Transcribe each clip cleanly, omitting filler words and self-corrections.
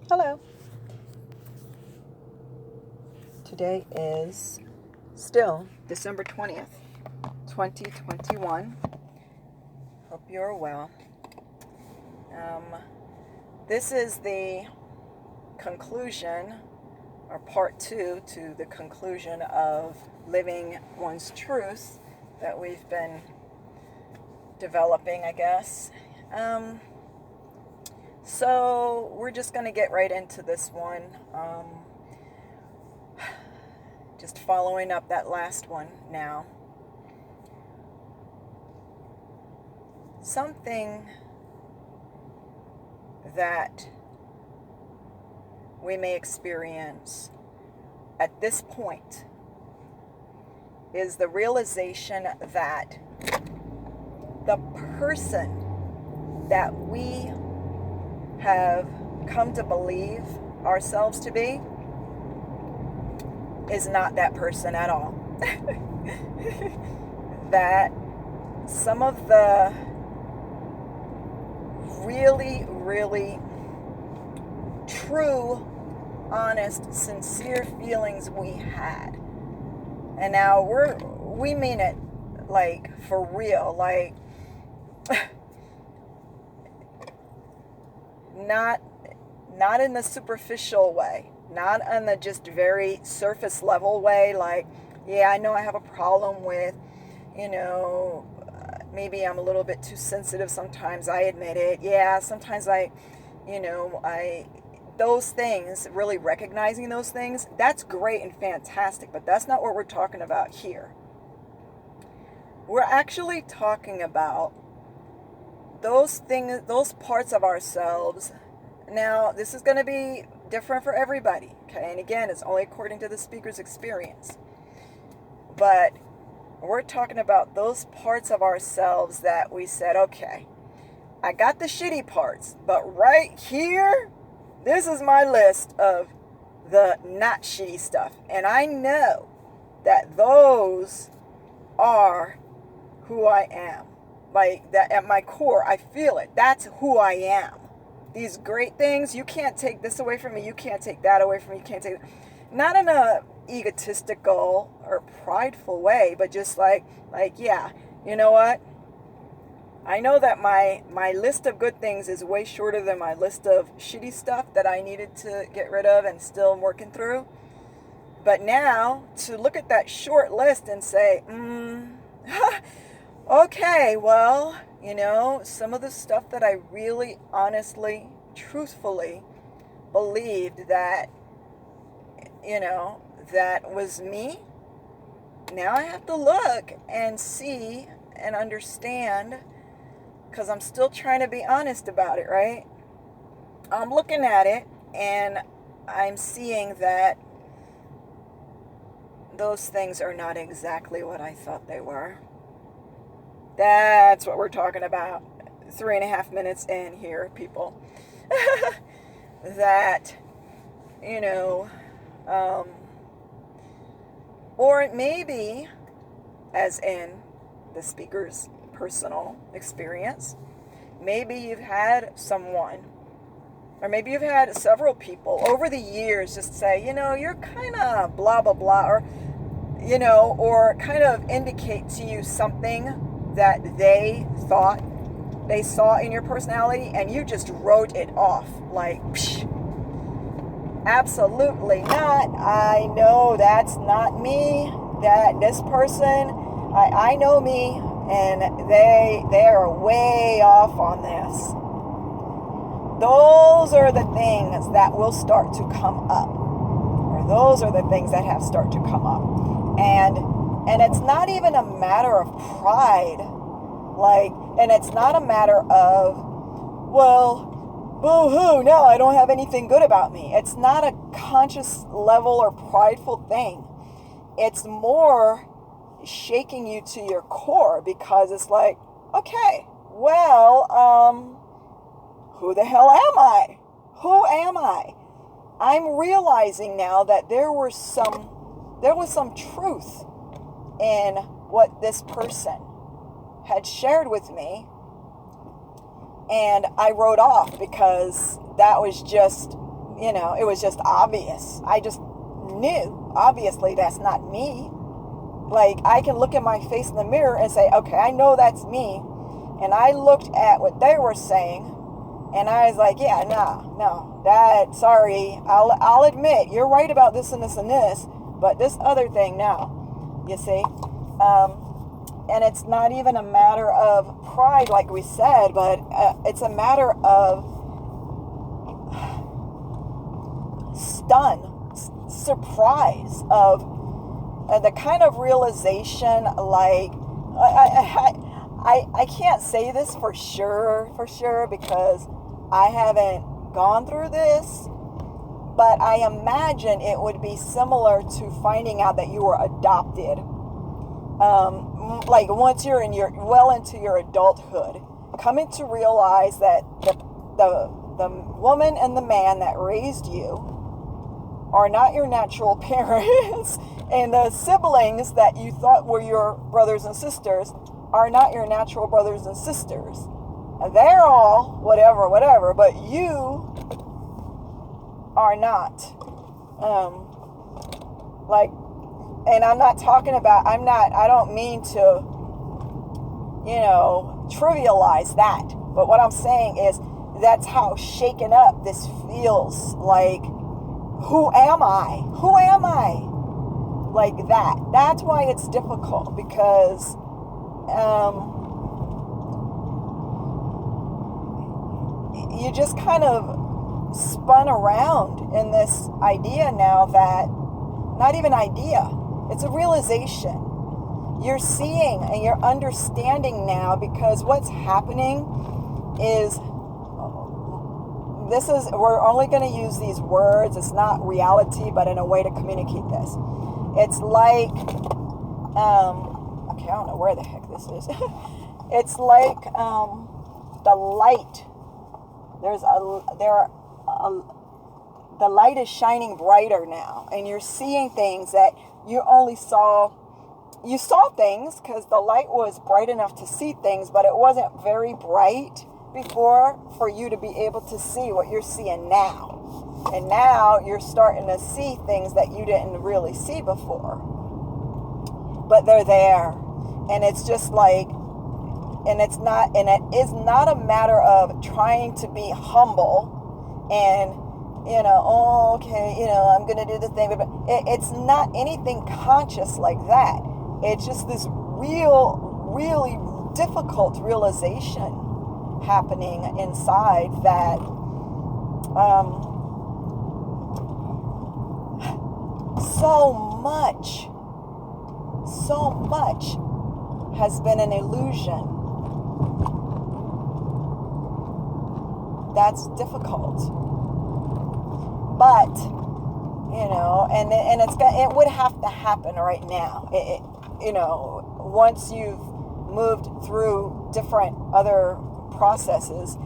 Hello. Today is still December 20th, 2021. Hope you're well. This is the conclusion, or part two to the conclusion of living one's truth that we've been developing, I guess. So we're just going to get right into this one. Just following up that last one now. Something that we may experience at this point is the realization that the person that we have come to believe ourselves to be is not that person at all. That some of the really, really true, honest, sincere feelings we had, and now we mean it like for real, like not in the superficial way, not in the just very surface level way, like, yeah, I know I have a problem with, maybe I'm a little bit too sensitive sometimes, I admit it. Yeah, sometimes those things, really recognizing those things, that's great and fantastic, but that's not what we're talking about here. We're actually talking about those things, those parts of ourselves. Now, this is going to be different for everybody, okay? And again, it's only according to the speaker's experience. But we're talking about those parts of ourselves that we said, okay, I got the shitty parts, but right here, this is my list of the not shitty stuff. And I know that those are who I am. Like, that at my core, I feel it. That's who I am. These great things, you can't take this away from me, you can't take that away from me, you can't take that. Not in a egotistical or prideful way, but just like, yeah, you know what? I know that my list of good things is way shorter than my list of shitty stuff that I needed to get rid of and still working through. But now, to look at that short list and say, okay, well, some of the stuff that I really, honestly, truthfully believed that, that was me. Now I have to look and see and understand, because I'm still trying to be honest about it, right? I'm looking at it and I'm seeing that those things are not exactly what I thought they were. That's what we're talking about. 3.5 minutes in here, people. That, or it may be, as in the speaker's personal experience, maybe you've had someone, or maybe you've had several people over the years just say, you're kind of blah, blah, blah, or kind of indicate to you something that they thought they saw in your personality, and you just wrote it off like, psh, absolutely not. I know that's not me. That this person, I know me, and they are way off on this. Those are the things that will start to come up, or those are the things that have started to come up, and it's not even a matter of pride, and it's not a matter of, well, boo-hoo, no, I don't have anything good about me. It's not a conscious level or prideful thing. It's more shaking you to your core, because it's like, okay, well, who the hell am I? Who am I? I'm realizing now that there was some truth in what this person had shared with me, and I wrote off because that was just, it was just obvious. I just knew, obviously, that's not me. Like, I can look at my face in the mirror and say, okay, I know that's me. And I looked at what they were saying, and I was like, yeah, no, sorry, I'll admit, you're right about this and this and this, but this other thing, no, you see? And it's not even a matter of pride, like we said, but it's a matter of surprise, of the kind of realization, like, I can't say this for sure, because I haven't gone through this, but I imagine it would be similar to finding out that you were adopted. Like, once you're well into your adulthood, coming to realize that the woman and the man that raised you are not your natural parents, and the siblings that you thought were your brothers and sisters are not your natural brothers and sisters. And they're all whatever, but you are not. Like, and I'm not talking about, I don't mean to, trivialize that. But what I'm saying is, that's how shaken up this feels. Like, who am I? Who am I? Like that. That's why it's difficult, because you just kind of spun around in this idea now that, not even idea, it's a realization. You're seeing and you're understanding now, because what's happening is, we're only going to use these words. It's not reality, but in a way to communicate this. It's like, okay, I don't know where the heck this is. It's like the light. The light is shining brighter now, and you're seeing things that you only saw. You saw things because the light was bright enough to see things, but it wasn't very bright before for you to be able to see what you're seeing now. And now you're starting to see things that you didn't really see before. But they're there. And it's just like, and it is not a matter of trying to be humble and, I'm going to do the thing. But it's not anything conscious like that. It's just this really difficult realization happening inside that so much has been an illusion. That's difficult. But, and it would have to happen right now. Once you've moved through different other processes,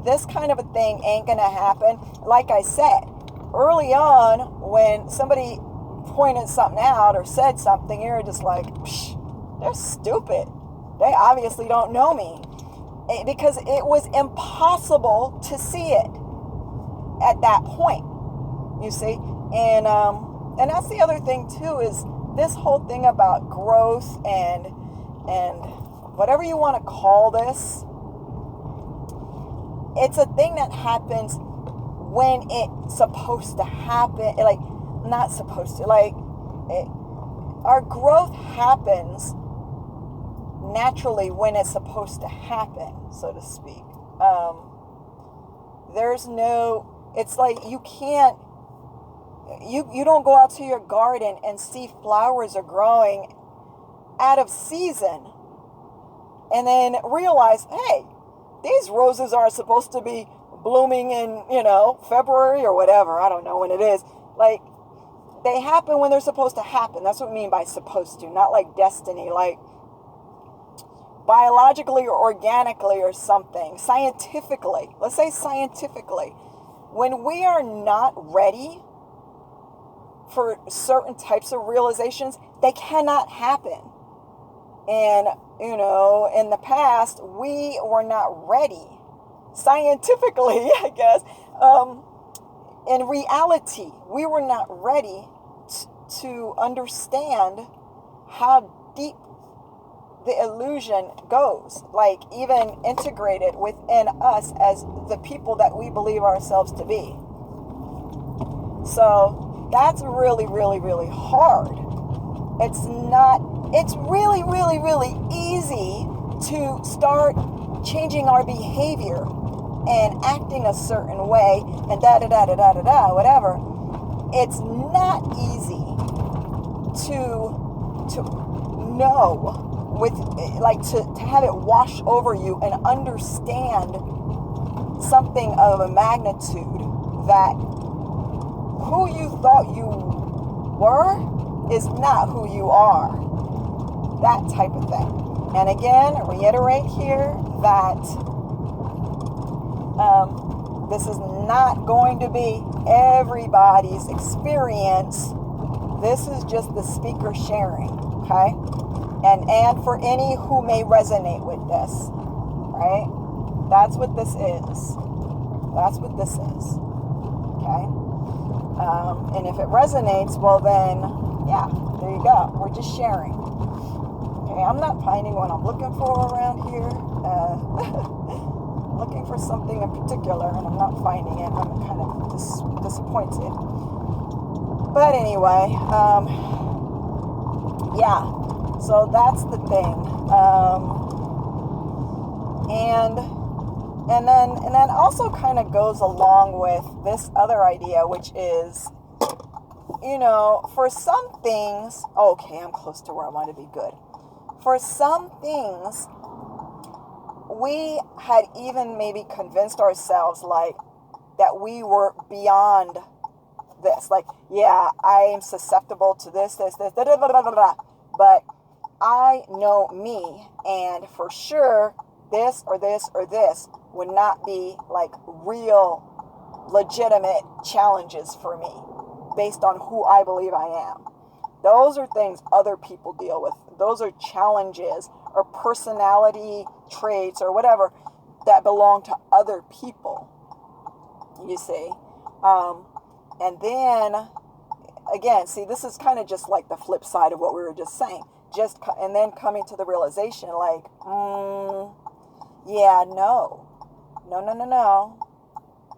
this kind of a thing ain't gonna happen. Like I said, early on, when somebody pointed something out or said something, you're just like, psh, they're stupid. They obviously don't know me. Because it was impossible to see it at that point, you see. And that's the other thing too, is this whole thing about growth and whatever you want to call this. It's a thing that happens when it's supposed to happen. Like, not supposed to. Like, our growth happens naturally when it's supposed to happen, so to speak. It's like you can't, you don't go out to your garden and see flowers are growing out of season and then realize, hey, these roses are supposed to be blooming in, February or whatever. I don't know when it is. Like, they happen when they're supposed to happen. That's what I mean by supposed to, not like destiny, like biologically or organically or something, scientifically. Let's say scientifically. When we are not ready for certain types of realizations, they cannot happen. And, in the past, we were not ready. Scientifically, I guess. in reality, we were not ready to understand how deep the illusion goes, like even integrated within us as the people that we believe ourselves to be. So that's really, really, really hard. It's really, really, really easy to start changing our behavior and acting a certain way and whatever. It's not easy to know with, like, to have it wash over you and understand something of a magnitude that who you thought you were is not who you are. That type of thing. And again, reiterate here that this is not going to be everybody's experience. This is just the speaker sharing, okay? And for any who may resonate with this, right? That's what this is. That's what this is, okay? And if it resonates, well then, yeah, there you go. We're just sharing. Okay, I'm not finding what I'm looking for around here. Looking for something in particular, and I'm not finding it. I'm kind of disappointed. But anyway, yeah. So that's the thing. And then also kind of goes along with this other idea, which is, you know, for some things, okay, I'm close to where I want to be good. For some things, we had even maybe convinced ourselves like that we were beyond this. Like, yeah, I am susceptible to this, but I know me, and for sure, this or this or this would not be like real, legitimate challenges for me based on who I believe I am. Those are things other people deal with. Those are challenges or personality traits or whatever that belong to other people, you see. And then, again, see, this is kind of just like the flip side of what we were just saying. And then coming to the realization, like, yeah, no.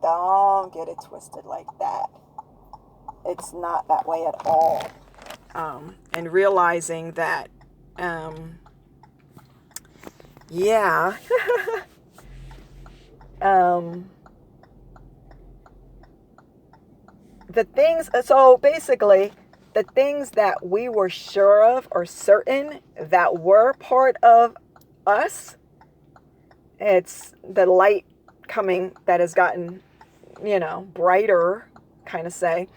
Don't get it twisted like that. It's not that way at all. And realizing that, yeah, the things, so basically, the things that we were sure of or certain that were part of us, it's the light coming that has gotten, you know, brighter, kind of say,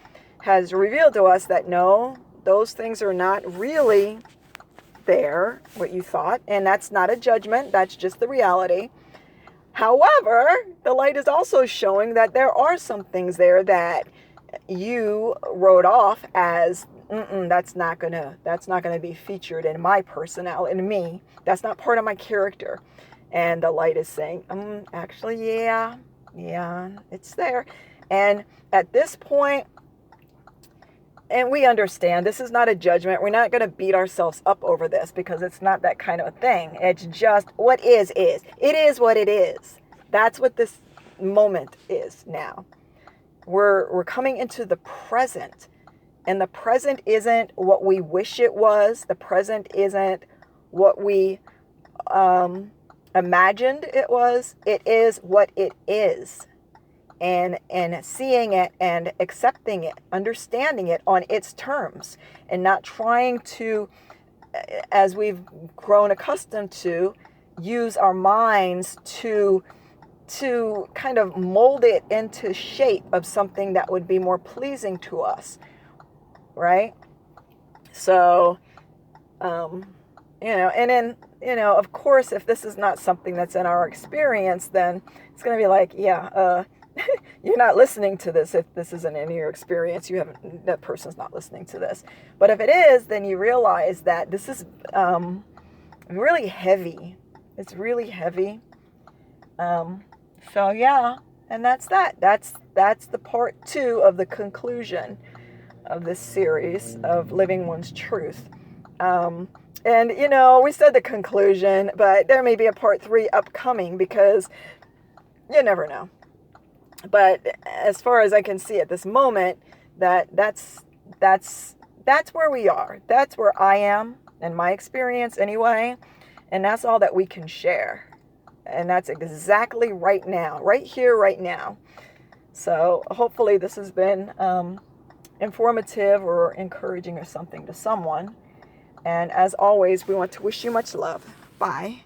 has revealed to us that no, those things are not really there, what you thought, and that's not a judgment, that's just the reality. However, the light is also showing that there are some things there that you wrote off as that's not gonna be featured in my personality, in me. That's not part of my character. And the light is saying, actually, yeah, it's there. And at this point, and we understand this is not a judgment. We're not going to beat ourselves up over this because it's not that kind of a thing. It's just what is. It is what it is. That's what this moment is now. We're coming into the present. And the present isn't what we wish it was. The present isn't what we imagined it was. It is what it is. And seeing it and accepting it, understanding it on its terms, and not trying to, as we've grown accustomed to, use our minds to kind of mold it into shape of something that would be more pleasing to us, right? So, and then, of course, if this is not something that's in our experience, then it's going to be like, yeah, you're not listening to this. If this isn't in your experience, that person's not listening to this. But if it is, then you realize that this is really heavy. It's really heavy. So yeah, And that's that. That's the part 2 of the conclusion of this series of living one's truth. And, you know, we said the conclusion, but there may be a part 3 upcoming because you never know. But as far as I can see at this moment, that's where we are. That's where I am in my experience anyway. And that's all that we can share. And that's exactly right now, right here, right now. So hopefully this has been informative or encouraging or something to someone. And as always, we want to wish you much love. Bye.